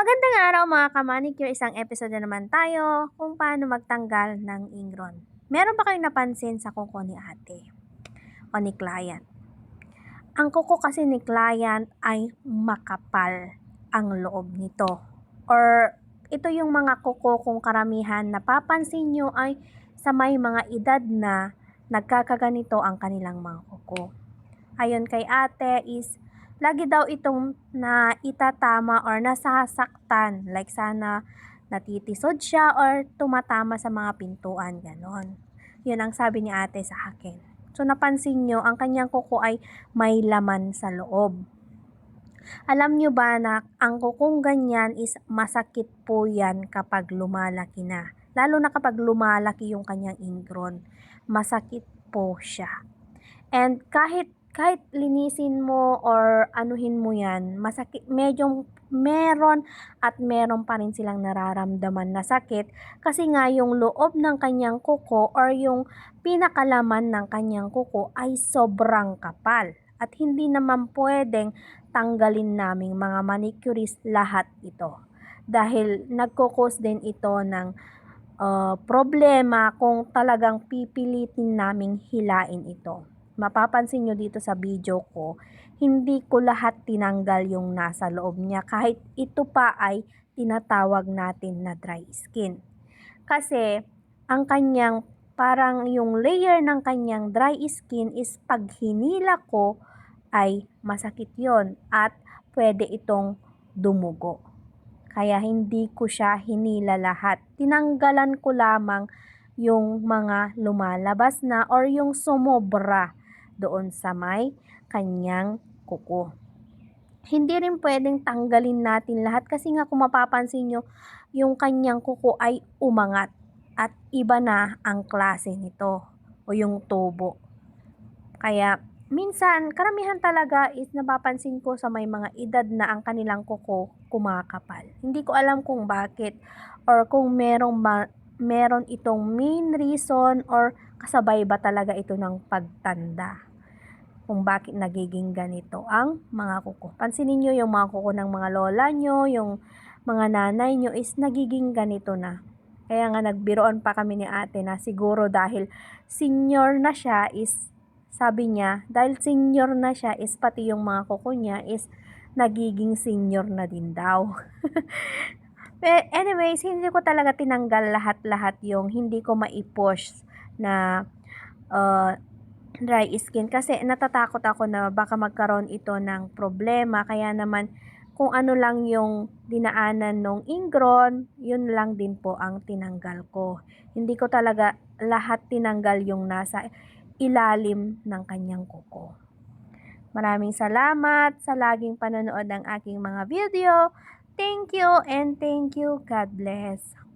Magandang araw mga ka-manicure, isang episode na naman tayo kung paano magtanggal ng ingron. Meron ba kayong napansin sa kuko ni ate o ni client? Ang kuko kasi ni client ay makapal ang loob nito. Or ito yung mga kuko kung karamihan napapansin nyo ay sa may mga edad na nagkakaganito ang kanilang mga kuko. Ayon kay ate is lagi daw itong naitatama or nasasaktan, like sana natitisod siya or tumatama sa mga pintuan, ganon. Yun ang sabi ni ate sa akin. So napansin nyo, ang kanyang kuko ay may laman sa loob. Alam nyo ba na ang kukong ganyan is masakit po yan kapag lumalaki na. Lalo na kapag lumalaki yung kanyang ingron, masakit po siya. And kahit linisin mo or anuhin mo yan, masakit, medyo meron at meron pa rin silang nararamdaman na sakit kasi nga yung loob ng kanyang kuko or yung pinakalaman ng kanyang kuko ay sobrang kapal at hindi naman pwedeng tanggalin naming mga manicurist lahat ito dahil nagkukos din ito ng problema kung talagang pipilitin naming hilain ito. Mapapansin nyo dito sa video ko, hindi ko lahat tinanggal yung nasa loob niya kahit ito pa ay tinatawag natin na dry skin. Kasi ang kanyang parang yung layer ng kanyang dry skin is pag hinila ko ay masakit yon at pwede itong dumugo. Kaya hindi ko siya hinila lahat. Tinanggalan ko lamang yung mga lumalabas na or yung sumobra doon sa may kanyang kuko. Hindi rin pwedeng tanggalin natin lahat kasi nga kung mapapansin nyo, yung kanyang kuko ay umangat at iba na ang klase nito o yung tubo. Kaya minsan, karamihan talaga is napapansin ko sa may mga edad na ang kanilang kuko kumakapal. Hindi ko alam kung bakit or kung meron itong main reason or kasabay ba talaga ito ng pagtanda kung bakit nagiging ganito ang mga kuko. Pansinin nyo yung mga kuko ng mga lola nyo, yung mga nanay nyo is nagiging ganito na. Kaya nga nagbiroon pa kami ni ate na siguro dahil senior na siya is sabi niya, dahil senior na siya is pati yung mga kuko niya is nagiging senior na din daw. But anyways, hindi ko talaga tinanggal lahat-lahat yung hindi ko maipush na dry skin kasi natatakot ako na baka magkaroon ito ng problema. Kaya naman kung ano lang yung dinaanan nung ingron, yun lang din po ang tinanggal ko. Hindi ko talaga lahat tinanggal yung nasa ilalim ng kanyang kuko. Maraming salamat sa laging panonood ng aking mga video. Thank you and thank you. God bless.